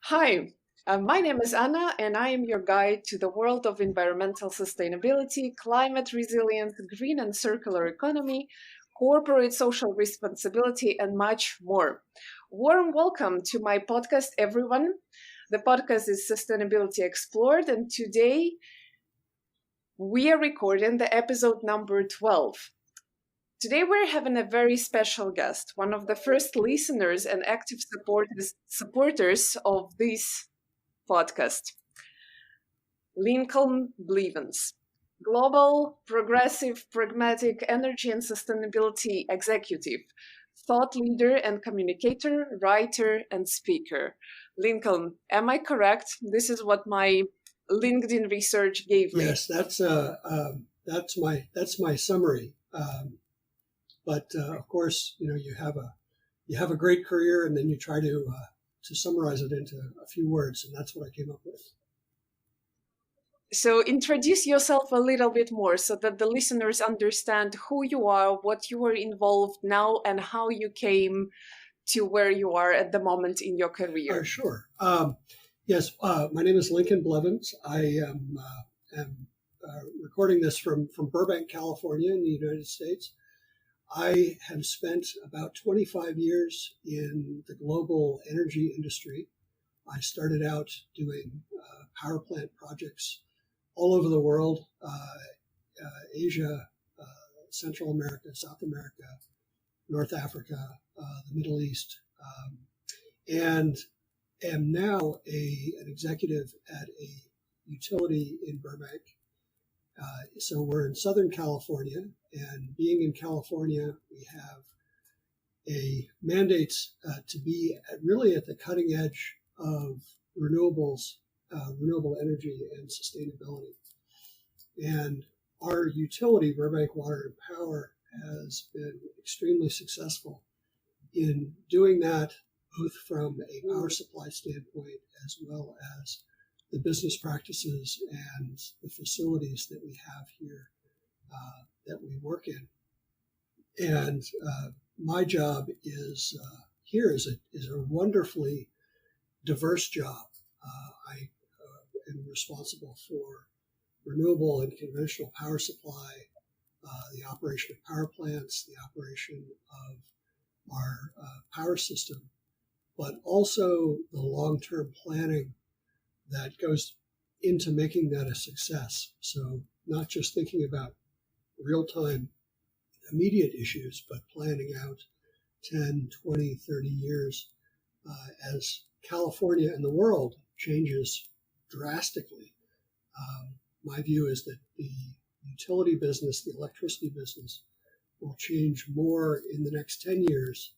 Hi, my name is Anna, and I am your guide to the world of environmental sustainability, climate resilience, green and circular economy, corporate social responsibility, and much more. Warm welcome to my podcast, everyone. The podcast is Sustainability Explored, and today we are recording the episode number 12. Today we're having a very special guest, one of the first listeners and active supporters of this podcast, Lincoln Bleveans, global, progressive, pragmatic energy and sustainability executive, thought leader and communicator, writer and speaker. Lincoln, am I correct? This is what my LinkedIn research gave me. Yes, that's my summary. But of course, you have a great career, and then you try to summarize it into a few words, and that's what I came up with. So introduce yourself a little bit more so that the listeners understand who you are, what you are involved now, and how you came to where you are at the moment in your career. Sure. Yes, my name is Lincoln Bleveans. I am recording this from Burbank, California in the United States. I have spent about 25 years in the global energy industry. I started out doing power plant projects all over the world, Asia, Central America, South America, North Africa, the Middle East, and am now an executive at a utility in Burbank. So we're in Southern California, and being in California, we have a mandate to be really at the cutting edge of renewables, renewable energy and sustainability. And our utility, Burbank Water and Power, has been extremely successful in doing that, both from a power supply standpoint as well as the business practices and the facilities that we have here that we work in. And my job is here is a wonderfully diverse job. I am responsible for renewable and conventional power supply, the operation of power plants, the operation of our power system, but also the long-term planning that goes into making that a success. So not just thinking about real-time immediate issues, but planning out 10, 20, 30 years as California and the world changes drastically. My view is that the utility business, the electricity business, will change more in the next 10 years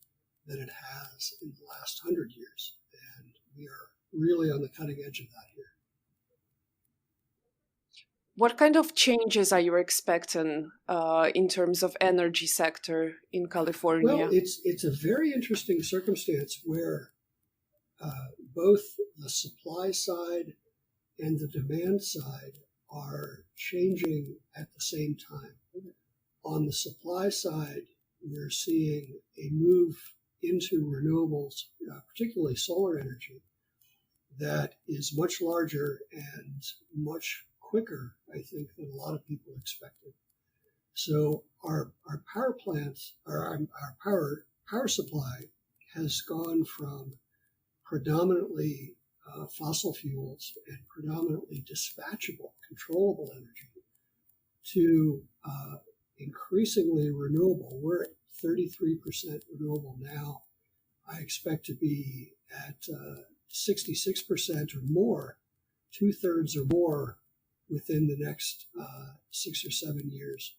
than it has in the last 100 years. And we are really on the cutting edge of that here. What kind of changes are you expecting in terms of energy sector in California? Well, it's a very interesting circumstance where both the supply side and the demand side are changing at the same time. On the supply side, we're seeing a move into renewables, particularly solar energy, that is much larger and much quicker, I think, than a lot of people expected. So our power plants, our power supply has gone from predominantly fossil fuels and predominantly dispatchable, controllable energy to increasingly renewable. We're at 33% renewable now. I expect to be at 66% or more, 2/3 or more within the next 6 or 7 years.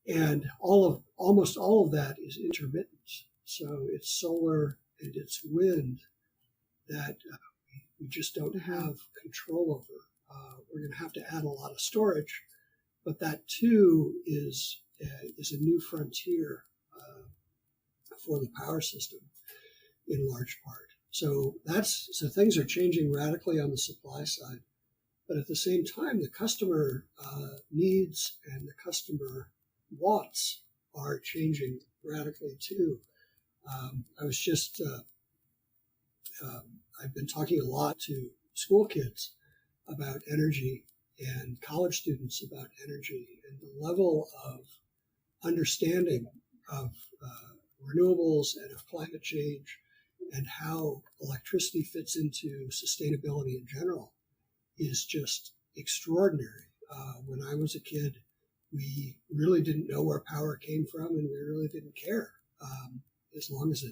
And almost all of that is intermittent. So it's solar and it's wind that we just don't have control over. We're going to have to add a lot of storage, but that too is a new frontier for the power system in large part. So things are changing radically on the supply side, but at the same time, the customer needs and the customer wants are changing radically too. I was just I've been talking a lot to school kids about energy and college students about energy, and the level of understanding of renewables and of climate change and how electricity fits into sustainability in general is just extraordinary. When I was a kid, we really didn't know where power came from, and we really didn't care, as long as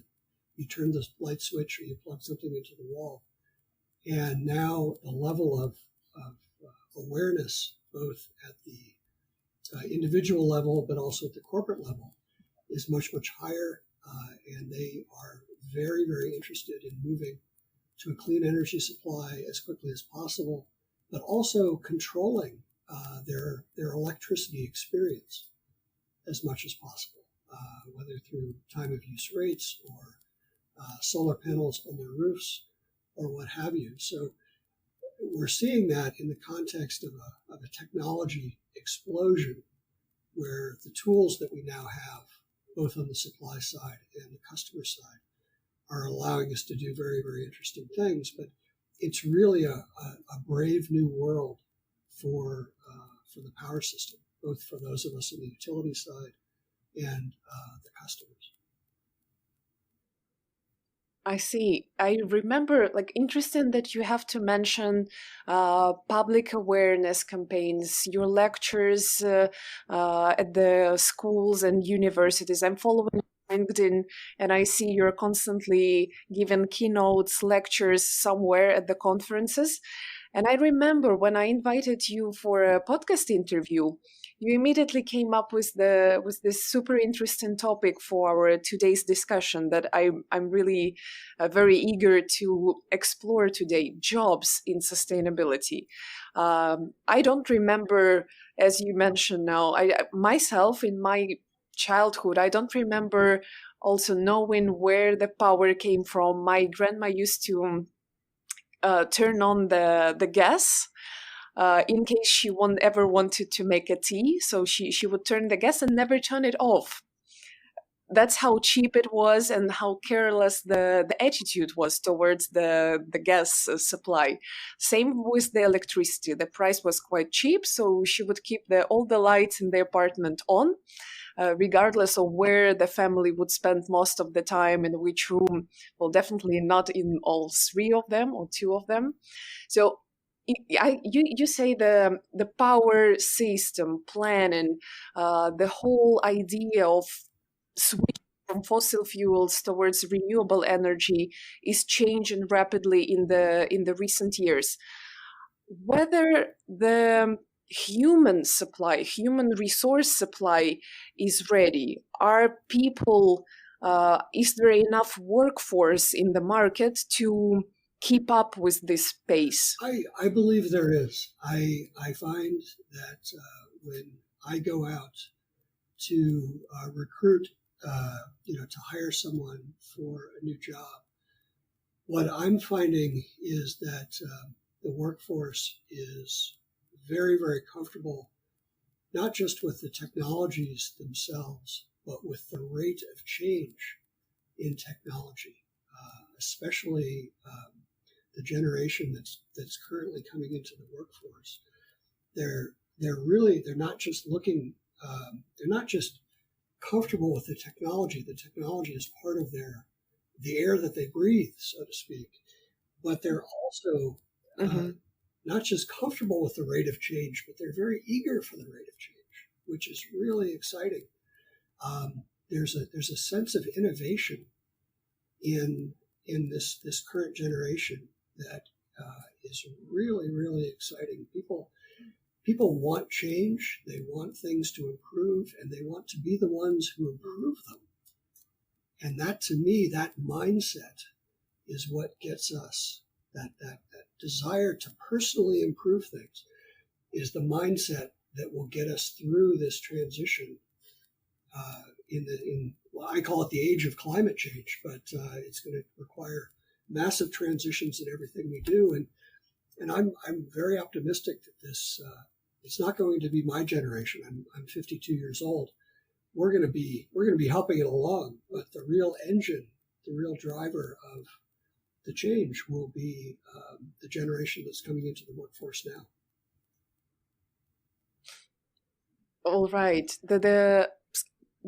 you turned the light switch or you plugged something into the wall. And now the level of awareness, both at the individual level but also at the corporate level, is much, much higher. And they are very, very interested in moving to a clean energy supply as quickly as possible, but also controlling their electricity experience as much as possible, whether through time of use rates or solar panels on their roofs or what have you. So we're seeing that in the context of a technology explosion, where the tools that we now have, both on the supply side and the customer side, are allowing us to do very, very interesting things. But it's really a brave new world for the power system, both for those of us on the utility side and the customers. I see. I remember, like, interesting that you have to mention public awareness campaigns, your lectures at the schools and universities. I'm following LinkedIn, and I see you're constantly giving keynotes, lectures somewhere at the conferences. And I remember when I invited you for a podcast interview, you immediately came up with this super interesting topic for our today's discussion that I'm really very eager to explore today: jobs in sustainability. I don't remember, as you mentioned now, myself in my childhood, I don't remember also knowing where the power came from. My grandma used to turn on the gas in case she ever wanted to make a tea. So she would turn the gas and never turn it off. That's how cheap it was and how careless the attitude was towards the gas supply. Same with the electricity. The price was quite cheap, so she would keep all the lights in the apartment on, regardless of where the family would spend most of the time, in which room. Well, definitely not in all three of them or two of them. So you say the power system planning, the whole idea of switching from fossil fuels towards renewable energy is changing rapidly in the recent years. Whether the human resource supply is ready, are people, is there enough workforce in the market to keep up with this pace? I believe there is. I find that when I go out to recruit, to hire someone for a new job, what I'm finding is that the workforce is very, very comfortable, not just with the technologies themselves, but with the rate of change in technology, especially the generation that's currently coming into the workforce. They're not just looking, they're not just comfortable with the technology. The technology is part of the air that they breathe, so to speak. But they're also not just comfortable with the rate of change, but they're very eager for the rate of change, which is really exciting. There's a sense of innovation in this current generation that is really, really exciting. People want change, they want things to improve, and they want to be the ones who improve them. And that, to me, that mindset is what gets us, that desire to personally improve things is the mindset that will get us through this transition well, I call it the age of climate change, but it's going to require massive transitions in everything we do. And I'm very optimistic that this it's not going to be my generation. I'm 52 years old. We're going to be helping it along, but the real engine, the real driver the change will be the generation that's coming into the workforce now. All right. The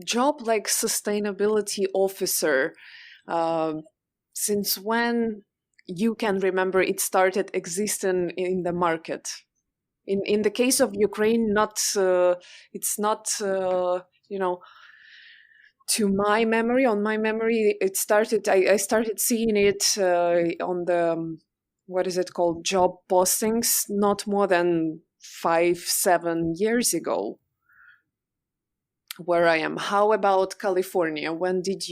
job like sustainability officer, uh, since when you can remember it started existing in the market? In the case of Ukraine, not it's not you know, to my memory. On my memory, it started. I started seeing it on the what is it called, job postings, not more than 5-7 years ago, where I am. How about California? When did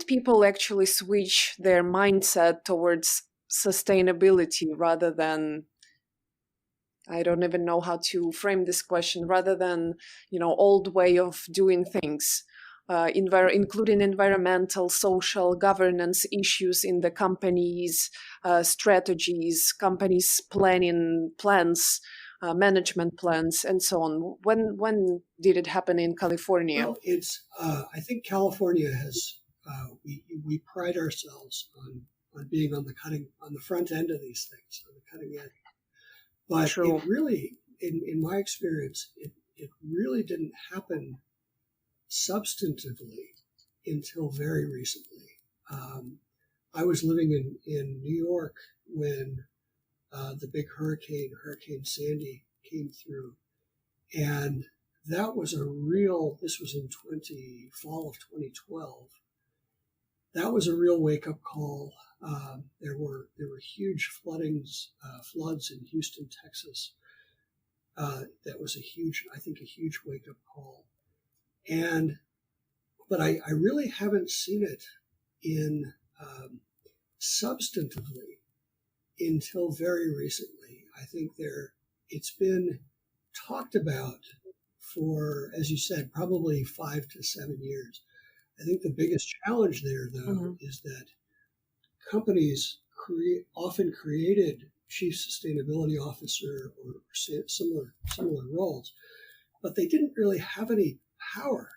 people actually switch their mindset towards sustainability rather than, I don't even know how to frame this question, rather than, old way of doing things, including environmental, social, governance issues in the companies, strategies, companies planning plans, management plans, and so on. When did it happen in California? Well, it's I think California has we pride ourselves on being on the front end of these things, on the cutting edge. But True. it really, in my experience, it really didn't happen substantively until very recently. I was living in New York when the big Hurricane Sandy, came through, and that was this was in fall of 2012. That was a real wake up call. There were huge floods in Houston, Texas. That was I think a huge wake up call. But I really haven't seen it in substantively until very recently. I think it's been talked about for, as you said, probably 5 to 7 years. I think the biggest challenge there, though, is that companies often created chief sustainability officer or similar roles, but they didn't really have any power.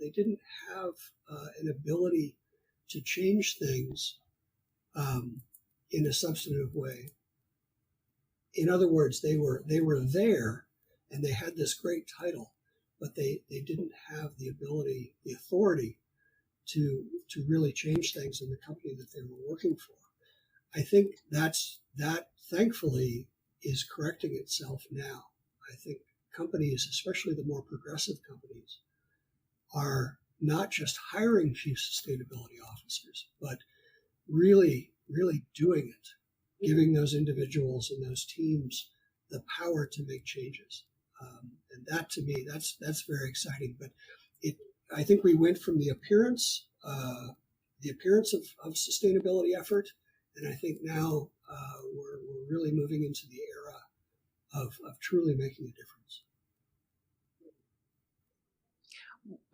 They didn't have an ability to change things in a substantive way. In other words, they were there, and they had this great title, but they didn't have the ability, the authority to really change things in the company that they were working for. I think that thankfully is correcting itself now. I think companies, especially the more progressive companies, are not just hiring chief sustainability officers, but really, really doing it, giving those individuals and those teams the power to make changes. And that, to me, that's very exciting. But I think we went from the appearance of sustainability effort, and I think now we're really moving into the era of truly making a difference.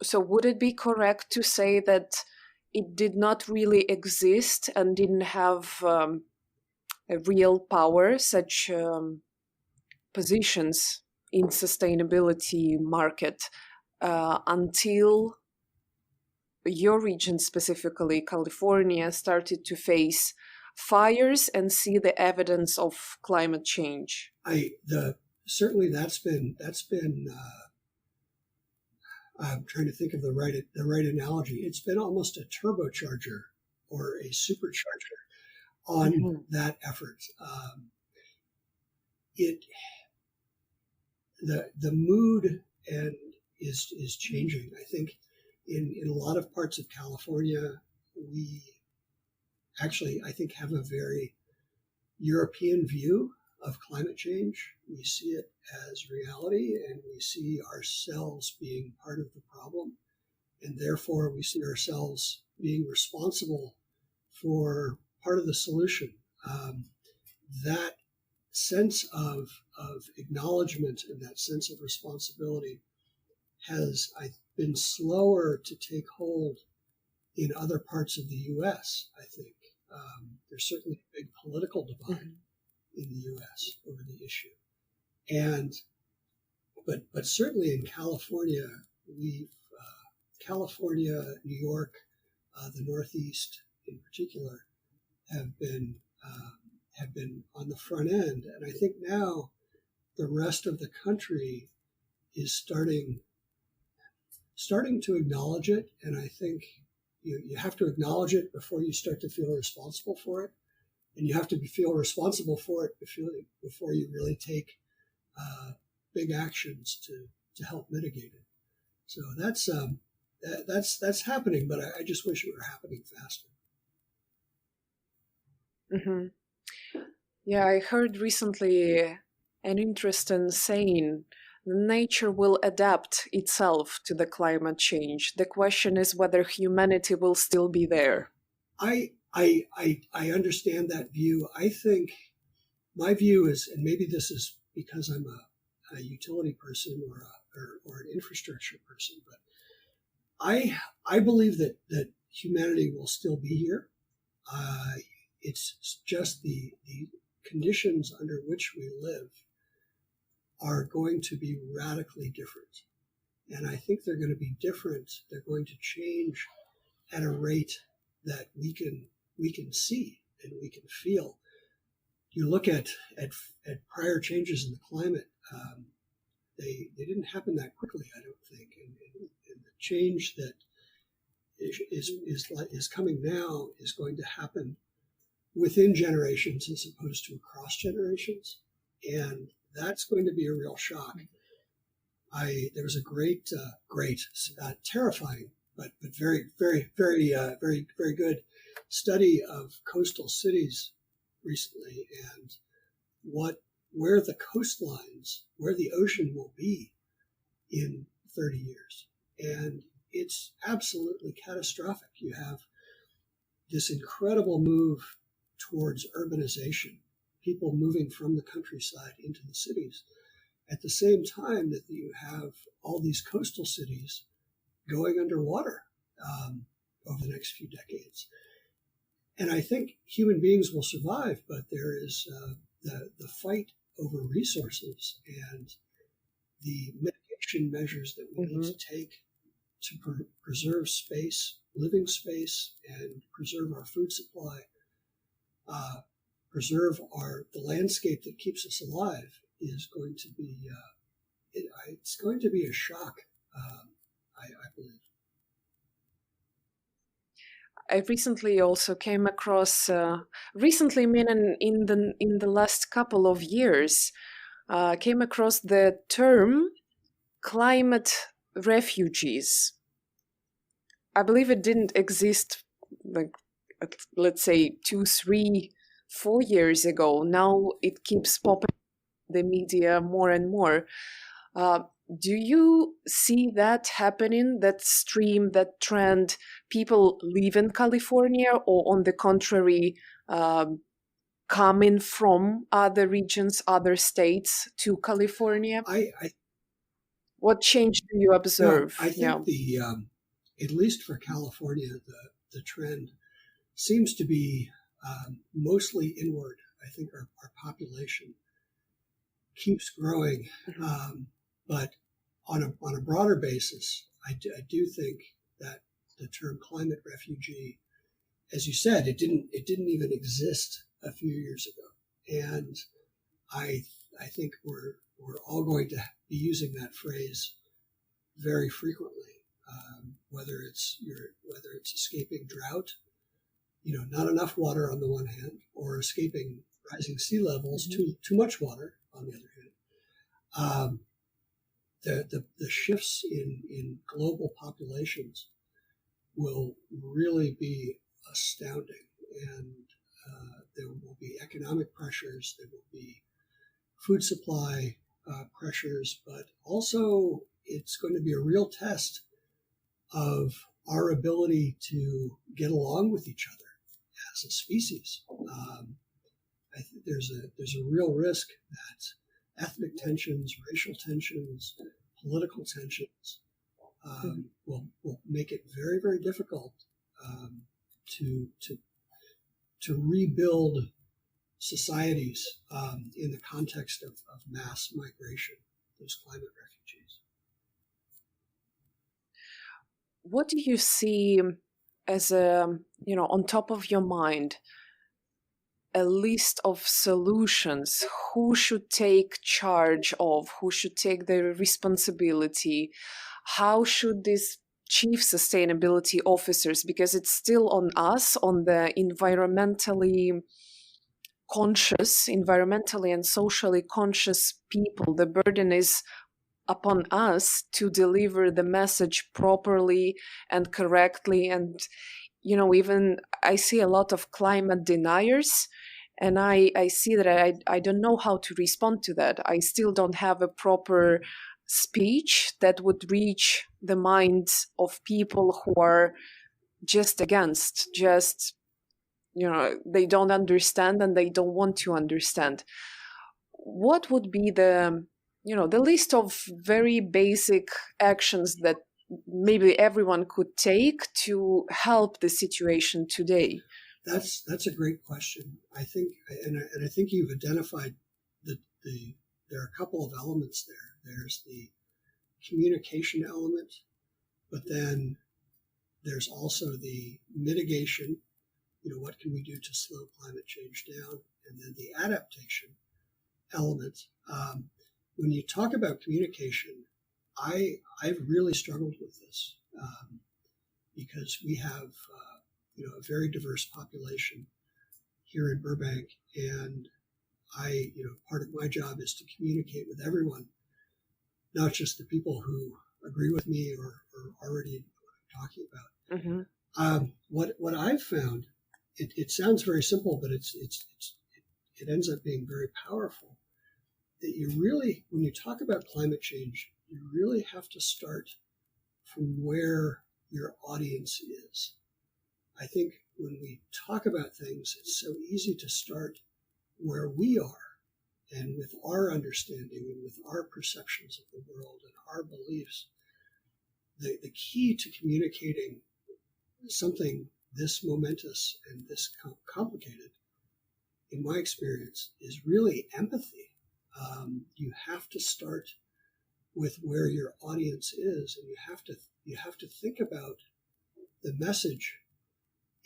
So would it be correct to say that it did not really exist and didn't have a real power, such positions in sustainability market, until your region, specifically California, started to face fires and see the evidence of climate change? Certainly that's been I'm trying to think of the right analogy. It's been almost a turbocharger or a supercharger on that effort. The mood is changing. I think in a lot of parts of California, we actually, I think, have a very European view of climate change. We see it as reality, and we see ourselves being part of the problem, and therefore we see ourselves being responsible for part of the solution. That sense of acknowledgement and that sense of responsibility has been slower to take hold in other parts of the U.S. I think there's certainly a big political divide in the U.S. over the issue, but certainly in California, California, New York, the Northeast, in particular have been on the front end, and I think now the rest of the country is starting to acknowledge it, and I think you have to acknowledge it before you start to feel responsible for it, and you have to feel responsible for it before you really take big actions to help mitigate it. So that's happening, but I just wish it were happening faster. Mm-hmm. Yeah, I heard recently an interesting saying: nature will adapt itself to the climate change. The question is whether humanity will still be there. I understand that view. I think my view is, and maybe this is because I'm a utility person or an infrastructure person, but I believe that humanity will still be here. It's just the conditions under which we live are going to be radically different. And I think they're going to be different. They're going to change at a rate that we can see and we can feel. You look at prior changes in the climate, they didn't happen that quickly, I don't think. And the change that is coming now is going to happen within generations as opposed to across generations, and that's going to be a real shock. There was a great, terrifying, but very, very, very, very good study of coastal cities recently, and where the coastlines, where the ocean will be in 30 years, and it's absolutely catastrophic. You have this incredible move towards urbanization, people moving from the countryside into the cities, at the same time that you have all these coastal cities going underwater over the next few decades. And I think human beings will survive, but there is the fight over resources and the mitigation measures that we need to take to preserve space, living space, and preserve our food supply, preserve the landscape that keeps us alive is going to be it's going to be a shock, I believe. I recently also came across, recently meaning in the last couple of years, came across the term climate refugees. I believe it didn't exist, like, let's say 2, 3, 4 years ago. Now it keeps popping in the media more and more. Do you see that happening, that stream, that trend, people leave in California, or on the contrary, coming from other regions, other states to California? What change do you observe? I think at least for California, the trend seems to be mostly inward. I think our population keeps growing, but on a broader basis, I do think that the term climate refugee, as you said, it didn't even exist a few years ago, and I think we're all going to be using that phrase very frequently, whether it's escaping drought, not enough water on the one hand, or escaping rising sea levels, too much water on the other hand. The shifts in global populations will really be astounding, and there will be economic pressures, there will be food supply pressures, but also it's going to be a real test of our ability to get along with each other as a species. I think there's a real risk that ethnic tensions, racial tensions, political tensions will make it very, very difficult to rebuild societies in the context of mass migration, those climate refugees. What do you see as a, on top of your mind, a list of solutions, who should take charge of, who should take the responsibility, how should these chief sustainability officers, because it's still on us, on the environmentally and socially conscious people, the burden is upon us to deliver the message properly and correctly. And even I see a lot of climate deniers, and I see that I don't know how to respond to that. I still don't have a proper speech that would reach the minds of people who are just against, they don't understand and they don't want to understand. What would be the list of very basic actions that maybe everyone could take to help the situation today? That's a great question. I think, and I think you've identified there are a couple of elements there. There's the communication element, but then there's also the mitigation. What can we do to slow climate change down? And then the adaptation element. When you talk about communication, I've really struggled with this because we have a very diverse population here in Burbank, and part of my job is to communicate with everyone, not just the people who agree with me or already know what I'm talking about. Mm-hmm. What I've found, it sounds very simple, but it ends up being very powerful. That you really, when you talk about climate change, you really have to start from where your audience is. I think when we talk about things, it's so easy to start where we are and with our understanding and with our perceptions of the world and our beliefs. The key to communicating something this momentous and this complicated, in my experience, is really empathy. You have to start with where your audience is, and you have to think about the message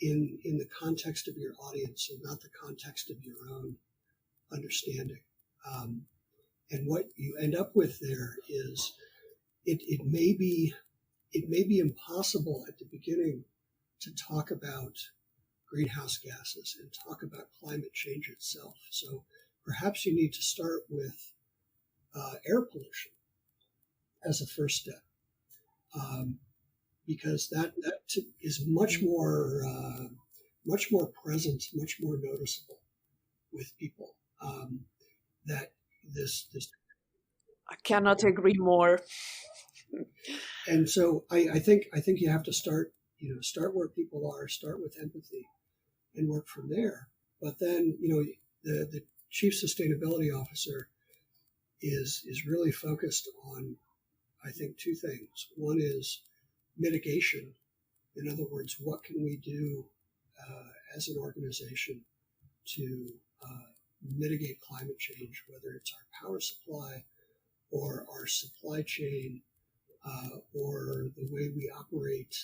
in the context of your audience and not the context of your own understanding. And what you end up with there is it may be impossible at the beginning to talk about greenhouse gases and talk about climate change itself. So perhaps you need to start with air pollution as a first step, because that is much more present, much more noticeable with people. That this I cannot agree more. And so I think you have to start where people are, start with empathy, and work from there. But then the chief sustainability officer is really focused on, I think, two things. One is mitigation. In other words, what can we do as an organization to mitigate climate change, whether it's our power supply or our supply chain or the way we operate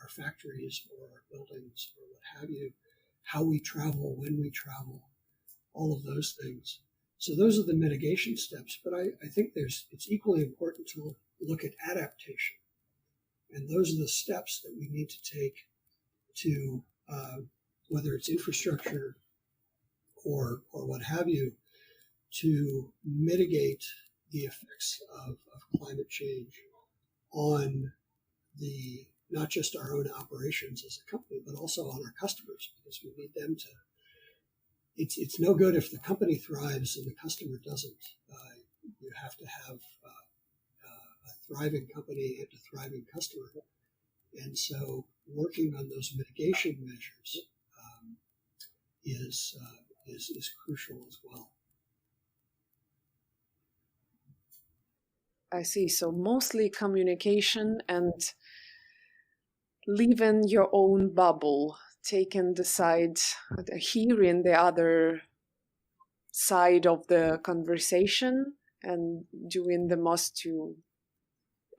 our factories or our buildings or what have you, how we travel, when we travel, all of those things. So those are the mitigation steps, but I think it's equally important to look at adaptation. And those are the steps that we need to take to, whether it's infrastructure or what have you, to mitigate the effects of climate change on not just our own operations as a company, but also on our customers, because we need them to. It's no good if the company thrives and the customer doesn't. You have to have a thriving company and a thriving customer, and so working on those mitigation measures is crucial as well. I see. So mostly communication and live in your own bubble, taking the side, hearing the other side of the conversation and doing the most to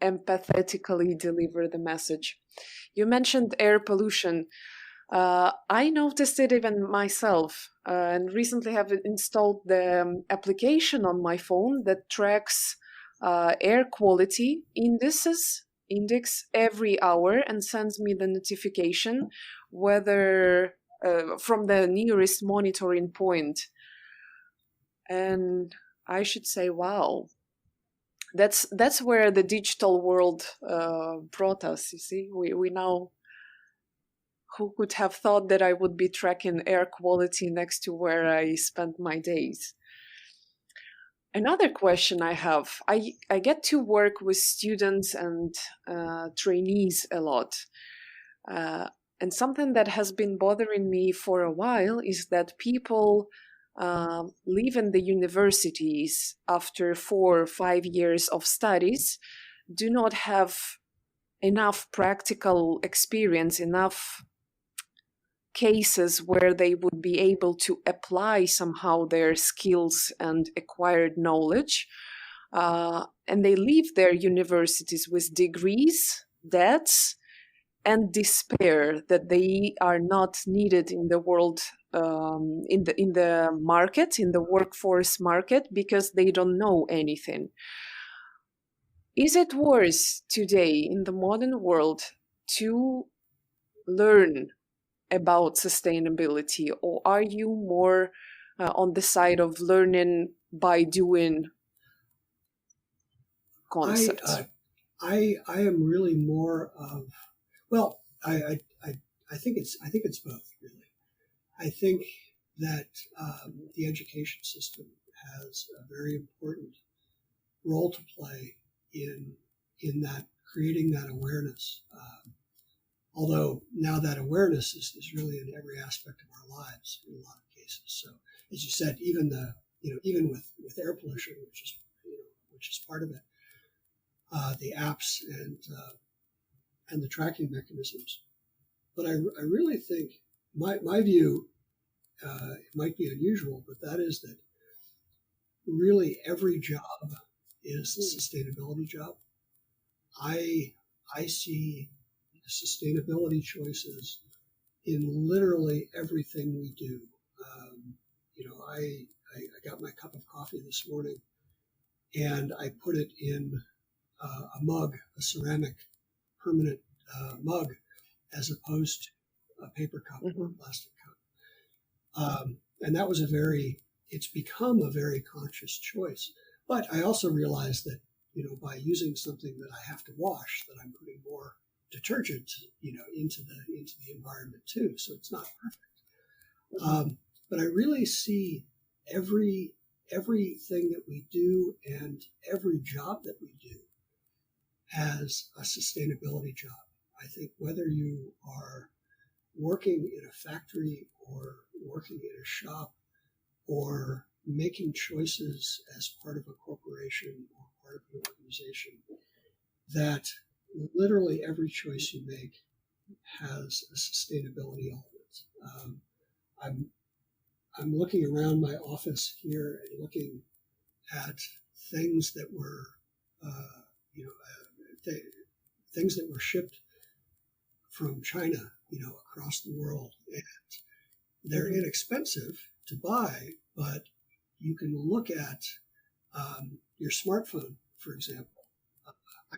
empathetically deliver the message. You mentioned air pollution. I noticed it even myself, and recently have installed the application on my phone that tracks air quality index every hour and sends me the notification whether from the nearest monitoring point. And I should say, wow, that's where the digital world brought us. You see, we now, who could have thought that I would be tracking air quality next to where I spend my days? Another question I have, I get to work with students and trainees a lot. And something that has been bothering me for a while is that people leave in the universities after 4 or 5 years of studies, do not have enough practical experience, enough cases where they would be able to apply somehow their skills and acquired knowledge. And they leave their universities with degrees, debts, and despair that they are not needed in the world, in the market, in the workforce market, because they don't know anything. Is it worse today in the modern world to learn about sustainability, or are you more on the side of learning by doing concepts? I am really more of, well, I think it's both, really. I think that the education system has a very important role to play in that, creating that awareness. Although now that awareness is really in every aspect of our lives in a lot of cases. So as you said, even even with air pollution, which is part of it, the apps and the tracking mechanisms. But I really think my view, it might be unusual, but that is that really every job is a sustainability job. I see sustainability choices in literally everything we do. I got my cup of coffee this morning, and I put it in a mug, a ceramic permanent mug, as opposed to a paper cup or a plastic cup. And that was it's become a very conscious choice. But I also realized that, by using something that I have to wash, that I'm putting more detergent, into the environment too. So it's not perfect. But I really see everything that we do and every job that we do as a sustainability job. I think whether you are working in a factory or working in a shop or making choices as part of a corporation or part of an organization, that literally every choice you make has a sustainability element. I'm looking around my office here and looking at things that were, things that were shipped from China, across the world, and they're inexpensive to buy, but you can look at your smartphone, for example. I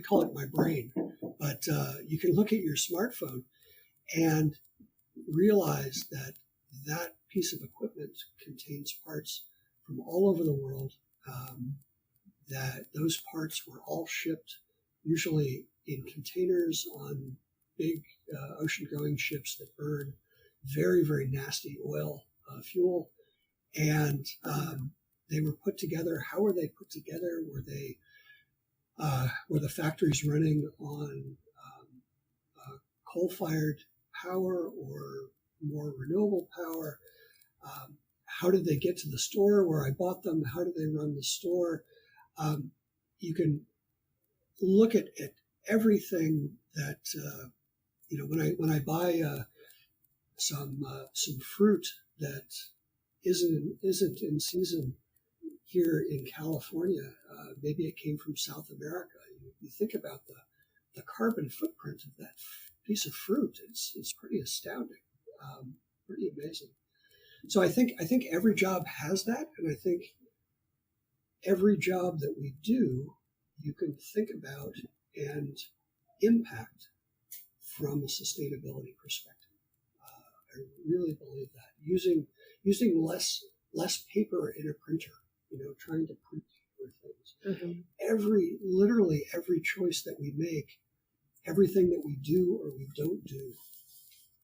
call it my brain, but you can look at your smartphone and realize that that piece of equipment contains parts from all over the world. That those parts were all shipped, usually in containers on big ocean-going ships that burn very, very nasty oil fuel, and they were put together. How were they put together? Were the factories running on coal-fired power or more renewable power? How did they get to the store where I bought them? How did they run the store? You can look at everything that when I buy some fruit that isn't in season here in California. Maybe it came from South America. You think about the carbon footprint of that piece of fruit, it's pretty astounding, pretty amazing. So I think every job has that, and I think every job that we do, you can think about and impact from a sustainability perspective. I really believe that using less paper in a printer, trying to print things. Mm-hmm. Literally every choice that we make, everything that we do or we don't do,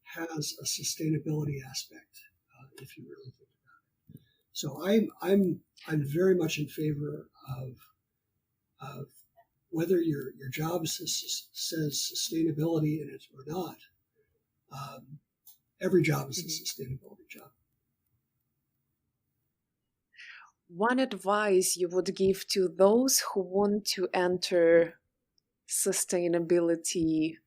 has a sustainability aspect. If you really think about it, so I'm very much in favor of whether your job says sustainability in it or not. Every job is a sustainability job. One advice you would give to those who want to enter sustainability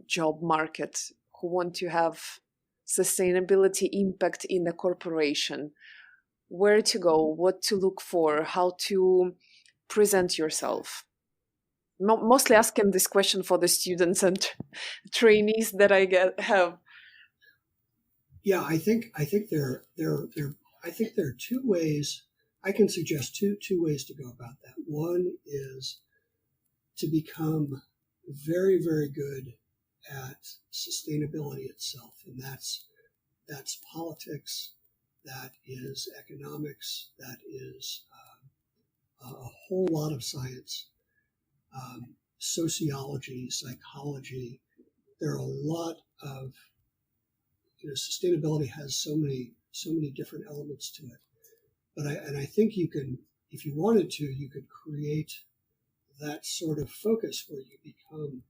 job market, who want to have sustainability impact in the corporation, where to go, what to look for, how to present yourself? Mostly asking this question for the students and trainees that I have. Yeah, I think there are two ways. I can suggest two ways to go about that. One is to become very, very good at sustainability itself, and that's politics, that is economics, that is a whole lot of science, sociology, psychology. There are a lot of sustainability has so many different elements to it. But I think you can, if you wanted to, you could create that sort of focus where you become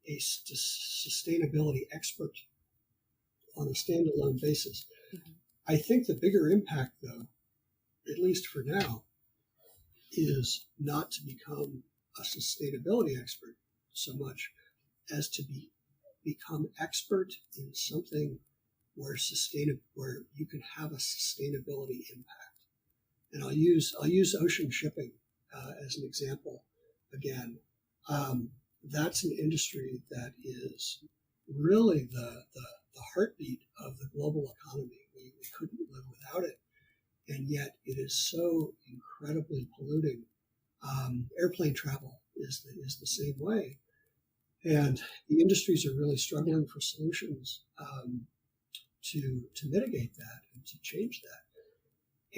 a sustainability expert on a standalone basis. Mm-hmm. I think the bigger impact, though, at least for now, is not to become a sustainability expert so much as to become expert in something where you can have a sustainability impact. And I'll use ocean shipping as an example again. That's an industry that is really the heartbeat of the global economy. We couldn't live without it, and yet it is so incredibly polluting. Airplane travel is the same way, and the industries are really struggling for solutions to mitigate that and to change that.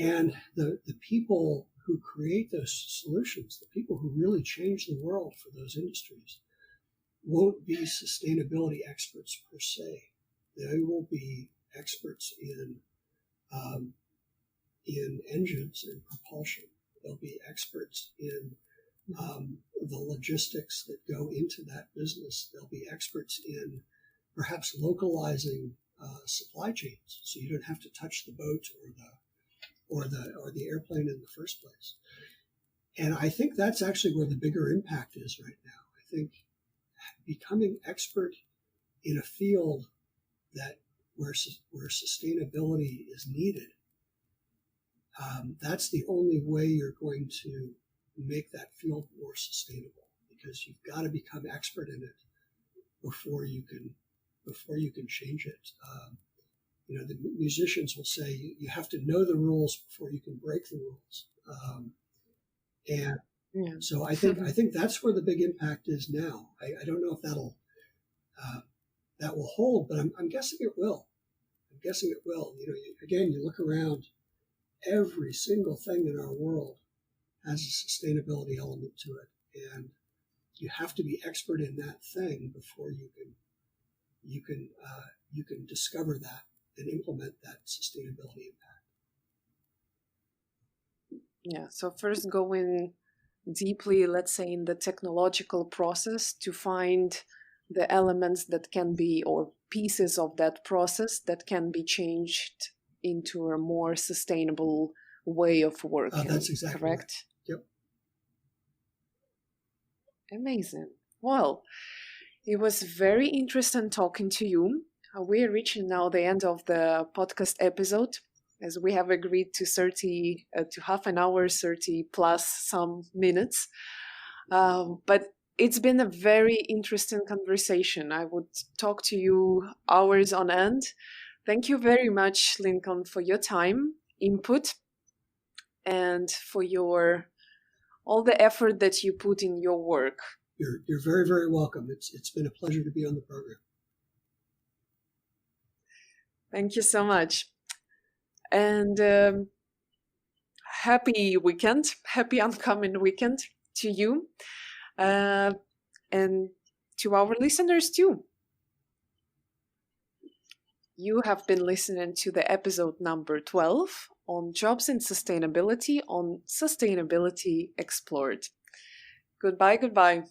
And the people who create those solutions, the people who really change the world for those industries, won't be sustainability experts per se. They will be experts in engines and propulsion. They'll be experts in the logistics that go into that business. They'll be experts in perhaps localizing supply chains, so you don't have to touch the boat or the airplane in the first place. And I think that's actually where the bigger impact is right now. I think becoming expert in a field where sustainability is needed, that's the only way you're going to make that field more sustainable, because you've got to become expert in it before you can change it. The musicians will say you have to know the rules before you can break the rules. So I think that's where the big impact is now. I don't know if that will hold, but I'm guessing it will. I'm guessing it will. You look around, every single thing in our world has a sustainability element to it, and you have to be expert in that thing before you can discover that and implement that sustainability impact. Yeah. So first going deeply, let's say, in the technological process to find the elements that can be, or pieces of that process that can be changed into a more sustainable way of working. That's exactly correct. Right. Yep. Amazing. Well, it was very interesting talking to you. We are reaching now the end of the podcast episode, as we have agreed to to half an hour, 30 plus some minutes. But it's been a very interesting conversation. I would talk to you hours on end. Thank you very much, Lincoln, for your time, input, and for your all the effort that you put in your work. You're very, very welcome. It's been a pleasure to be on the program. Thank you so much. And happy weekend, happy oncoming weekend to you, and to our listeners too. You have been listening to the episode number 12 on jobs and sustainability on Sustainability Explored. Goodbye, goodbye.